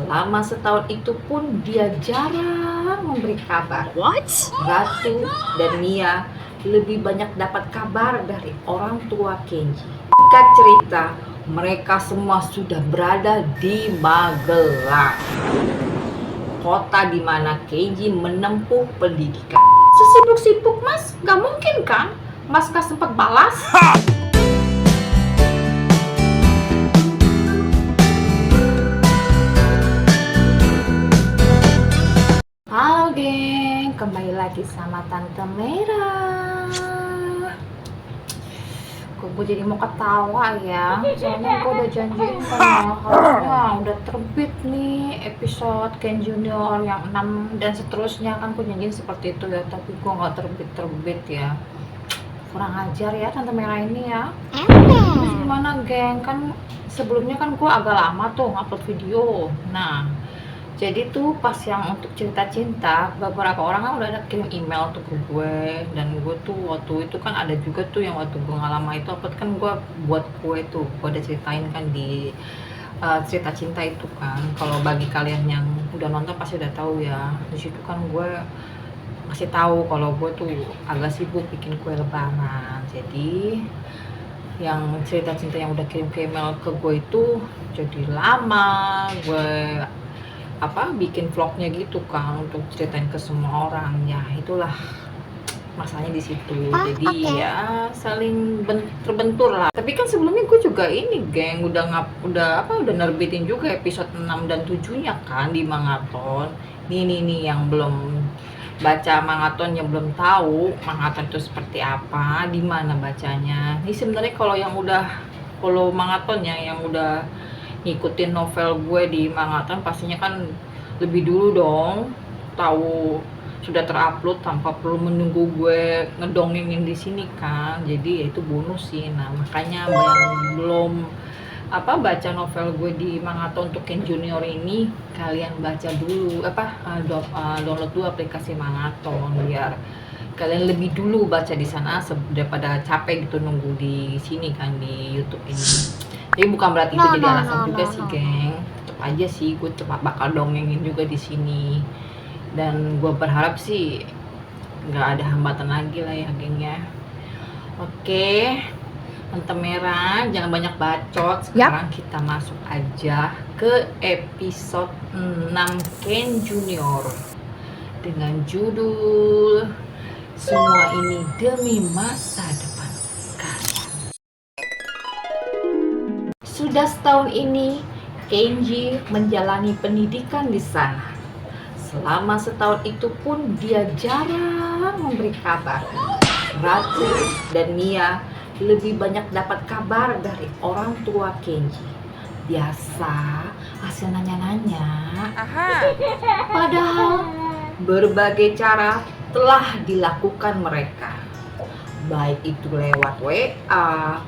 Selama setahun itu pun dia jarang memberi kabar. What? Ratu dan Mia lebih banyak dapat kabar dari orang tua Kenji. Singkat cerita, mereka semua sudah berada di Magelang, kota di mana Kenji menempuh pendidikan. Sesibuk-sibuk Mas, gak mungkin kan Mas gak sempat balas? Halo geng, kembali lagi sama Tante Merah. Kok gue jadi mau ketawa ya, soalnya gue udah janjiin kan harusnya udah terbit nih episode Ken Junior yang 6 dan seterusnya kan gue janjiin seperti itu ya, tapi gue gak terbit-terbit ya. Kurang ajar ya Tante Merah ini ya. Terus gimana geng, kan sebelumnya kan gue agak lama tuh ngupload video. Nah, jadi tuh pas yang untuk cerita cinta, beberapa orang kan udah ada kirim email tuh ke gue, dan gue tuh waktu itu kan ada juga tuh yang waktu gue nggak lama itu upload kan gue buat kue tuh, gue udah ceritain kan di cerita cinta itu kan. Kalau bagi kalian yang udah nonton pasti udah tahu ya. Di situ kan gue kasih tahu kalau gue tuh agak sibuk bikin kue lebaran. Jadi yang cerita cinta yang udah kirim ke email ke gue itu jadi lama gue bikin vlognya gitu kan untuk ceritain ke semua orang ya. Itulah masalahnya di situ. Jadi ya saling terbentur lah. Tapi kan sebelumnya gue juga ini geng udah nerbitin juga episode 6 dan 7 nya kan di Mangaton. Nih yang belum baca Mangaton, yang belum tahu Mangaton itu seperti apa, di mana bacanya. Ini sebenarnya kalau yang udah follow Mangatonnya, yang udah ngikutin novel gue di Mangaton, pastinya kan lebih dulu dong tahu sudah terupload tanpa perlu menunggu gue ngedongengin di sini kan. Jadi ya itu bonus sih. Nah makanya yang belum baca novel gue di Mangaton untuk Ken Junior ini, kalian baca dulu download dulu aplikasi Mangaton biar kalian lebih dulu baca di sana daripada capek gitu nunggu di sini kan di YouTube ini. Jadi bukan berarti itu jadi alasan juga sih geng. Tetap aja sih gue bakal dongengin juga di sini. Dan gue berharap sih nggak ada hambatan lagi lah ya geng ya. Oke, Tante Merah jangan banyak bacot. Sekarang kita masuk aja ke episode 6 Ken Junior dengan judul Semua Ini Demi Masa Depan Kalian. Sudah setahun ini, Kenji menjalani pendidikan di sana. Selama setahun itu pun dia jarang memberi kabar. Ratu dan Mia lebih banyak dapat kabar dari orang tua Kenji. Biasa hasil nanya-nanya. Padahal berbagai cara telah dilakukan mereka. Baik itu lewat WA,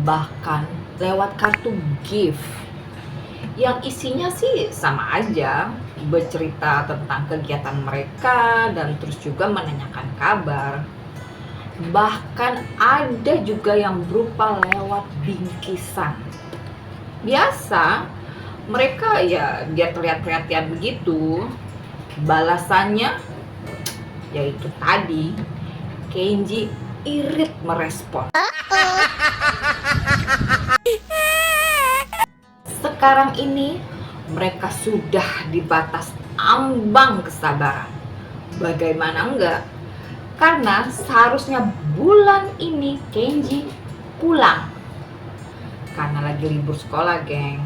bahkan lewat kartu gift yang isinya sih sama aja, bercerita tentang kegiatan mereka dan terus juga menanyakan kabar. Bahkan ada juga yang berupa lewat bingkisan. Biasa mereka ya biar terlihat perhatian begitu. Balasannya yaitu tadi, Kenji irit merespon. Sekarang ini mereka sudah di batas ambang kesabaran. Bagaimana enggak? Karena seharusnya bulan ini Kenji pulang karena lagi libur sekolah geng.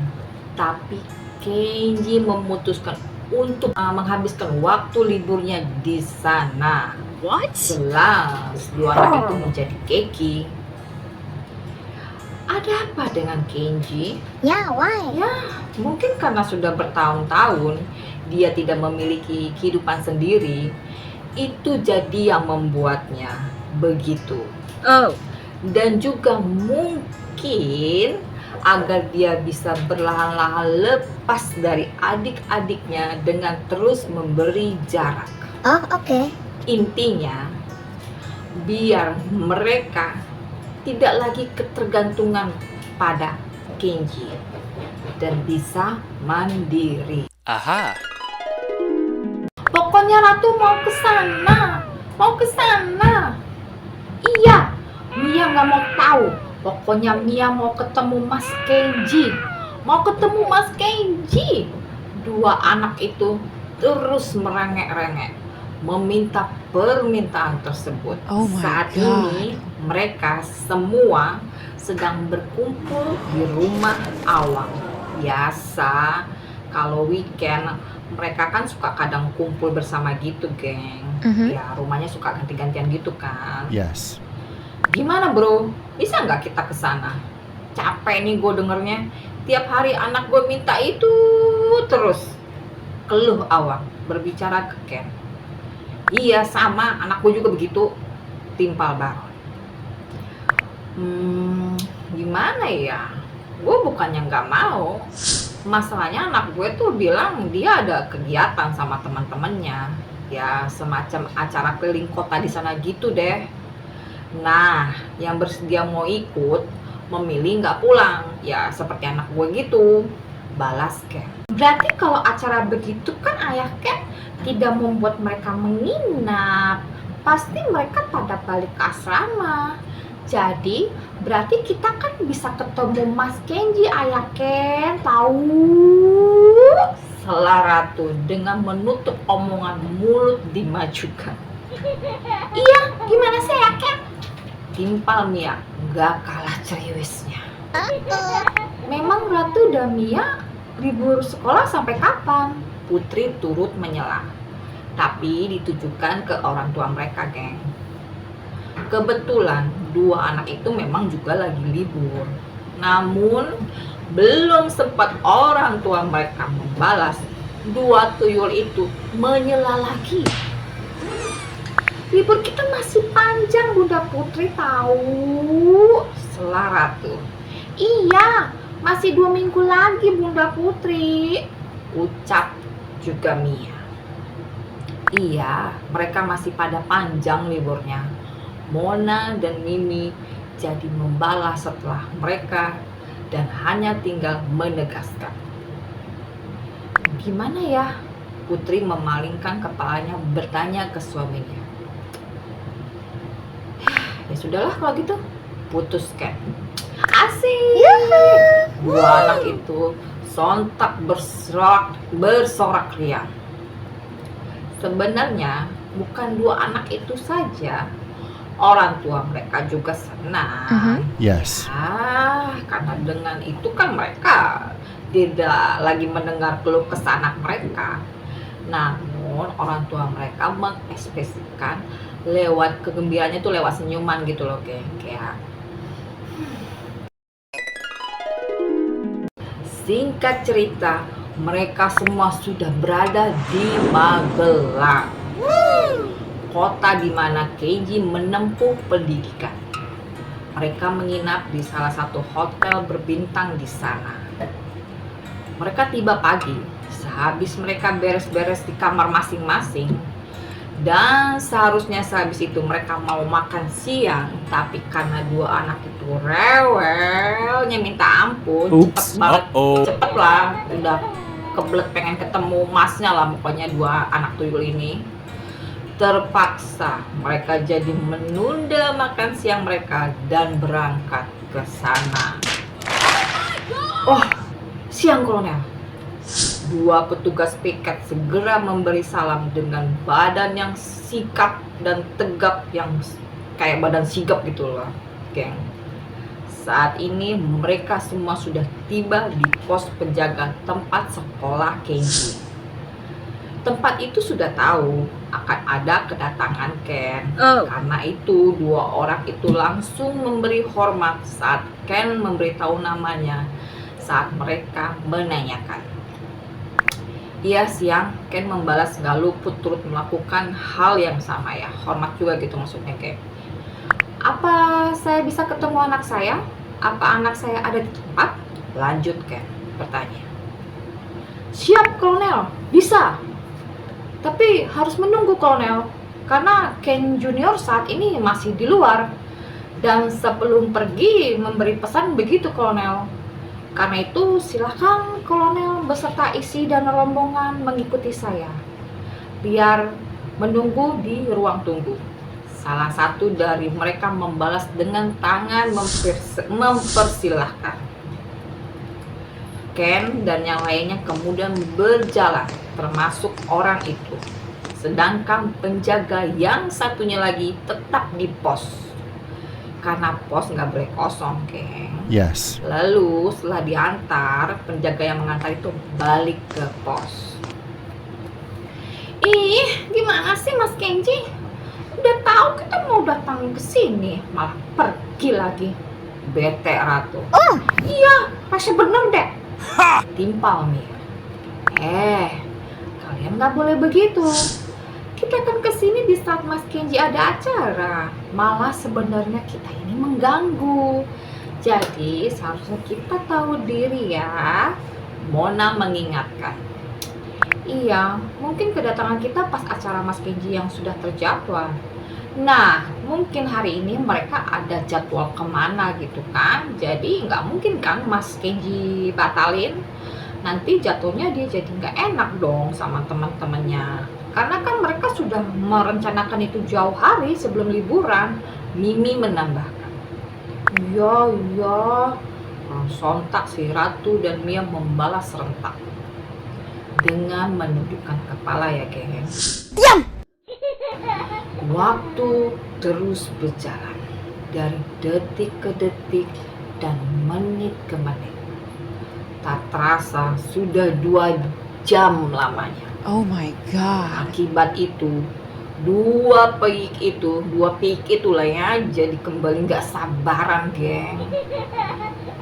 Tapi Kenji memutuskan untuk menghabiskan waktu liburnya di sana. Jelas dua anak itu menjadi keki. Ada apa dengan Kenji? Why? Ya, mungkin karena sudah bertahun-tahun dia tidak memiliki kehidupan sendiri. Itu jadi yang membuatnya begitu. Dan juga mungkin agar dia bisa perlahan-lahan lepas dari adik-adiknya dengan terus memberi jarak. Intinya, biar mereka tidak lagi ketergantungan pada Kenji. dan bisa mandiri. Aha. Pokoknya Ratu mau ke sana. Mau ke sana. Iya, Mia nggak mau tahu. Pokoknya Mia mau ketemu Mas Kenji. Mau ketemu Mas Kenji. Dua anak itu terus merengek-rengek meminta permintaan tersebut. Oh my Saat God. ini mereka semua sedang berkumpul di rumah Awang. Biasa kalau weekend mereka kan suka kadang kumpul bersama gitu, geng. Ya rumahnya suka ganti-gantian gitu kan. Yes. Gimana bro? Bisa nggak kita ke sana? Capek nih gue dengernya. Tiap hari anak gue minta itu terus. Keluh Awang berbicara ke Ken. Iya sama, anak gue juga begitu. Timpal Baron. Gimana ya? Gue bukannya nggak mau. Masalahnya anak gue tuh bilang dia ada kegiatan sama teman-temannya. Ya semacam acara keliling kota di sana gitu deh. Nah, yang bersedia mau ikut memilih nggak pulang. Ya seperti anak gue gitu. Balas Ken. Berarti kalau acara begitu kan ayah Ken tidak membuat mereka menginap. Pasti mereka pada balik ke asrama. Jadi berarti kita kan bisa ketemu Mas Kenji, ayah Ken. Tahu? Sela Ratu dengan menutup omongan mulut dimajukan. Iya, gimana sih ya Ken? Timpal Mia gak kalah ceriwisnya. Memang Ratu dan Mia libur sekolah sampai kapan? Putri turut menyela, tapi ditujukan ke orang tua mereka, geng. Kebetulan dua anak itu memang juga lagi libur. Namun belum sempat orang tua mereka membalas, dua tuyul itu menyela lagi. Libur kita masih panjang Bunda Putri tahu. Sela Ratu. Iya, masih 2 minggu lagi Bunda Putri. Ucap juga Mia. Iya, mereka masih pada panjang liburnya. Mona dan Mimi jadi membalas setelah mereka dan hanya tinggal menegaskan. Gimana ya? Putri memalingkan kepalanya bertanya ke suaminya. Ya sudahlah kalau gitu, putuskan. Asik. Dua anak itu sontak bersorak riang. Sebenarnya bukan dua anak itu saja, orang tua mereka juga senang. Yes. Karena dengan itu kan mereka tidak lagi mendengar keluh kesah anak mereka. Namun orang tua mereka mengekspresikan lewat kegembiraannya itu lewat senyuman gitu loh, kayak singkat cerita, mereka semua sudah berada di Magelang, kota di mana Kenji menempuh pendidikan. Mereka menginap di salah satu hotel berbintang di sana. Mereka tiba pagi, sehabis mereka beres-beres di kamar masing-masing. Dan seharusnya sehabis itu mereka mau makan siang, tapi karena dua anak itu rewelnya minta ampun, cepet lah, udah kebelet pengen ketemu masnya lah pokoknya dua anak tuyul ini. Terpaksa mereka jadi menunda makan siang mereka dan berangkat ke sana. Oh, siang Kolonel. Dua petugas piket segera memberi salam dengan badan yang sikap dan tegap yang kayak badan sigap gitu loh, geng. Saat ini mereka semua sudah tiba di pos penjaga tempat sekolah Kenji. Tempat itu sudah tahu akan ada kedatangan Ken. Karena itu dua orang itu langsung memberi hormat saat Ken memberitahu namanya saat mereka menanyakan. Iya, siang Ken membalas gak luput turut melakukan hal yang sama ya, hormat juga gitu maksudnya Ken. Apa saya bisa ketemu anak saya? Apa anak saya ada di tempat? Lanjut Ken bertanya. Siap Kolonel, bisa. Tapi harus menunggu Kolonel, karena Ken Junior saat ini masih di luar. Dan sebelum pergi memberi pesan begitu Kolonel. Karena itu silakan kolonel beserta isi dan rombongan mengikuti saya. Biar menunggu di ruang tunggu. Salah satu dari mereka membalas dengan tangan mempersilahkan. Ken dan yang lainnya kemudian berjalan, termasuk orang itu. Sedangkan penjaga yang satunya lagi tetap di pos. Karena pos nggak boleh kosong, Ken. Yes. Lalu setelah diantar, penjaga yang mengantar itu balik ke pos. Ih, gimana sih Mas Kenji? Udah tahu kita mau datang ke sini, malah pergi lagi. Bete Ratu. Iya, pasti bener deh. Timpal Mir. Kalian nggak boleh begitu. Kita kan kesini di saat Mas Kenji ada acara. Malah sebenarnya kita ini mengganggu. Jadi seharusnya kita tahu diri ya. Mona mengingatkan. Iya, mungkin kedatangan kita pas acara Mas Kenji yang sudah terjadwal. Nah, mungkin hari ini mereka ada jadwal kemana gitu kan. Jadi nggak mungkin kan Mas Kenji batalin. Nanti jatuhnya dia jadi nggak enak dong sama teman-temannya. Karena kan mereka sudah merencanakan itu jauh hari sebelum liburan. Mimi menambahkan. Iya. Sontak si Ratu dan Mia membalas serentak. Dengan menundukkan kepala ya geng. Diam! Waktu terus berjalan. Dari detik ke detik dan menit ke menit. Tak terasa sudah 2 jam lamanya. Oh my god. Akibat itu, dua peik itulah ya jadi kembali nggak sabaran, geng.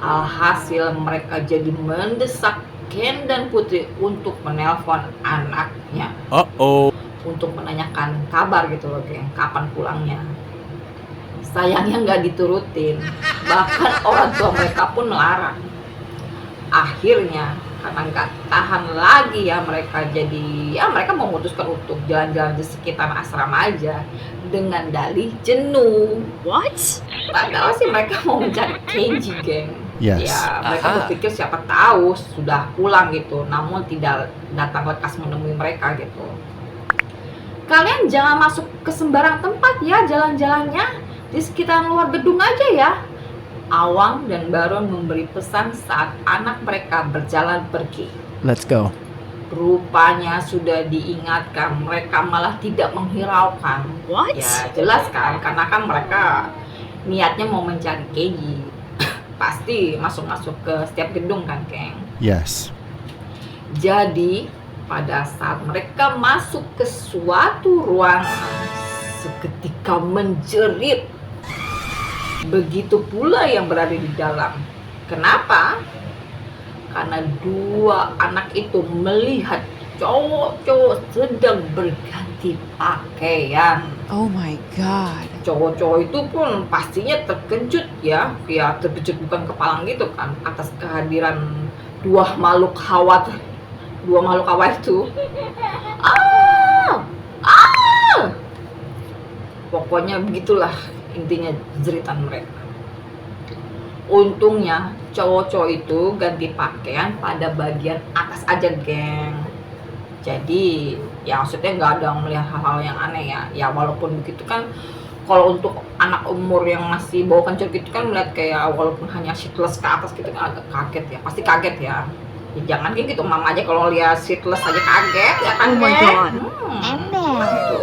Alhasil mereka jadi mendesak Ken dan Putri untuk menelpon anaknya. Untuk menanyakan kabar gitu loh, geng, kapan pulangnya. Sayangnya nggak diturutin, bahkan orang tua mereka pun melarang. Akhirnya karena nggak tahan lagi ya mereka memutuskan untuk jalan-jalan di sekitar asrama aja dengan dalih jenuh. What? Padahal sih mereka mau mencari Kenji, geng. Yes. Ya mereka berpikir siapa tahu sudah pulang gitu, namun tidak datang lekas menemui mereka gitu. Kalian jangan masuk ke sembarang tempat ya jalan-jalannya, di sekitar luar gedung aja ya. Awang dan Baron memberi pesan saat anak mereka berjalan pergi. Let's go. Rupanya sudah diingatkan, mereka malah tidak menghiraukan. What? Ya jelas kan, karena kan mereka niatnya mau mencari Kenji. Pasti masuk-masuk ke setiap gedung kan, geng. Yes. Jadi pada saat mereka masuk ke suatu ruangan, seketika menjerit. Begitu pula yang berada di dalam. Kenapa? Karena 2 anak itu melihat cowok-cowok sedang berganti pakaian. Oh my god. Cowok-cowok itu pun pastinya terkejut ya. Ya terkejut bukan kepalang gitu kan, atas kehadiran 2 makhluk hawa itu. Pokoknya begitulah intinya jeritan mereka. Untungnya cowok-cowok itu ganti pakaian pada bagian atas aja, geng. Jadi ya maksudnya nggak ada melihat hal-hal yang aneh ya. Ya walaupun begitu kan, kalau untuk anak umur yang masih bau kencur gitu kan melihat kayak walaupun hanya shitless ke atas gitu kan agak kaget ya. Pasti kaget ya. Ya jangan gitu, mama aja kalau lihat shitless aja kaget ya kan. Oh my god. Gitu.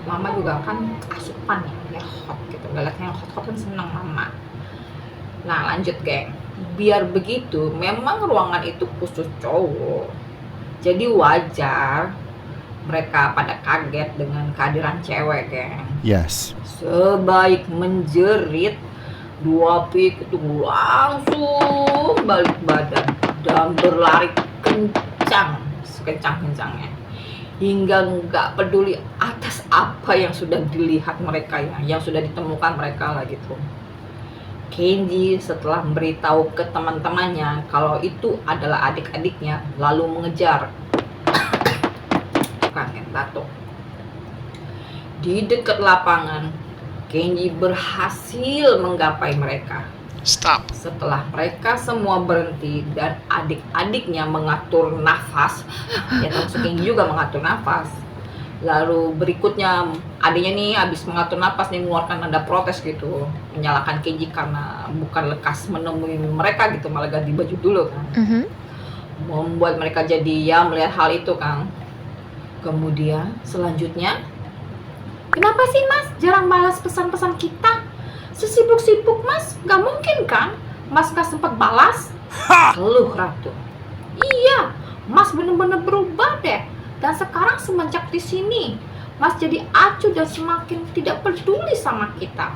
Mama juga kan asupan ya hot gitu. Ngeliatnya yang hot-hot kan seneng mama. Nah lanjut, geng. Biar begitu memang ruangan itu khusus cowok. Jadi wajar mereka pada kaget dengan kehadiran cewek, geng. Yes. Sebaik menjerit, 2 pik itu langsung balik badan dan berlari kencang, sekencang-kencangnya. Hingga nggak peduli atas apa yang sudah dilihat mereka ya, yang sudah ditemukan mereka lah gitu. Kenji setelah memberitahu ke teman-temannya kalau itu adalah adik-adiknya, lalu mengejar. Kangen batuk. Di dekat lapangan, Kenji berhasil menggapai mereka. Stop. Setelah mereka semua berhenti dan adik-adiknya mengatur nafas, ya termasuk Kenji juga mengatur nafas. Lalu berikutnya adiknya nih habis mengatur nafas nih mengeluarkan nada protes gitu, menyalahkan Kenji karena bukan lekas menemui mereka gitu, malah ganti baju dulu kan. Membuat mereka jadi ya melihat hal itu kan. Kemudian selanjutnya, kenapa sih Mas jarang balas pesan-pesan kita? Sesibuk-sibuk Mas, gak mungkin kan Mas gak sempat balas? Keluh Ratu. Iya, Mas bener-bener berubah deh. Dan sekarang semenjak di sini, Mas jadi acuh dan semakin tidak peduli sama kita.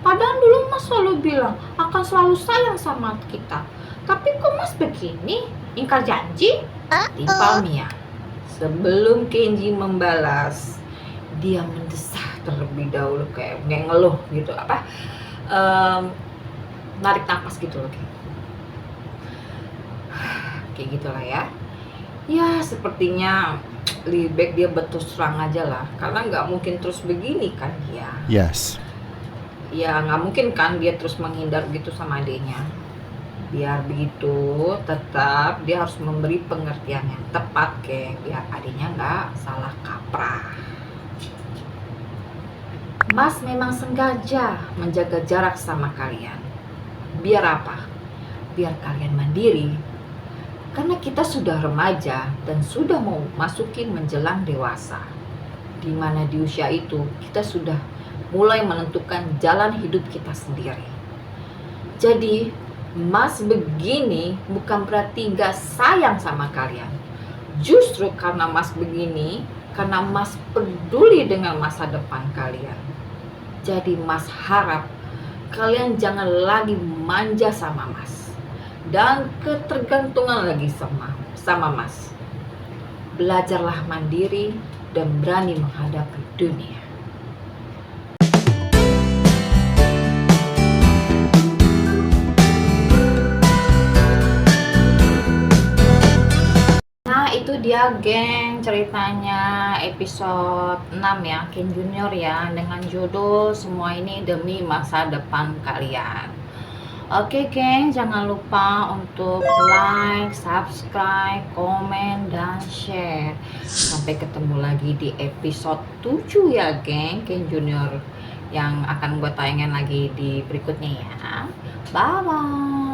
Padahal dulu Mas selalu bilang akan selalu sayang sama kita. Tapi kok Mas begini? Ingkar janji? Timpal Mia. Sebelum Kenji membalas, dia mendesah terlebih dahulu kayak ngeluh gitu, narik nafas gitu loh, kayak gitulah ya. Ya sepertinya lebih baik dia berterus terang aja lah, karena nggak mungkin terus begini kan dia. Yes. Ya nggak mungkin kan dia terus menghindar gitu sama adiknya. Biar begitu tetap dia harus memberi pengertian yang tepat biar adiknya nggak salah kaprah. Mas memang sengaja menjaga jarak sama kalian. Biar apa? Biar kalian mandiri. Karena kita sudah remaja dan sudah mau masukin menjelang dewasa. Dimana di usia itu kita sudah mulai menentukan jalan hidup kita sendiri. Jadi Mas begini bukan berarti gak sayang sama kalian. Justru karena Mas begini, karena Mas peduli dengan masa depan kalian. Jadi Mas harap kalian jangan lagi manja sama Mas dan ketergantungan lagi sama Mas. Belajarlah mandiri dan berani menghadapi dunia. Itu dia geng ceritanya episode 6 ya, Ken Junior ya, dengan judul Semua Ini Demi Masa Depan Kalian. Oke geng, jangan lupa untuk like, subscribe, komen, dan share. Sampai ketemu lagi di episode 7 ya geng, Ken Junior yang akan gue tayangin lagi di berikutnya ya. Bye bye.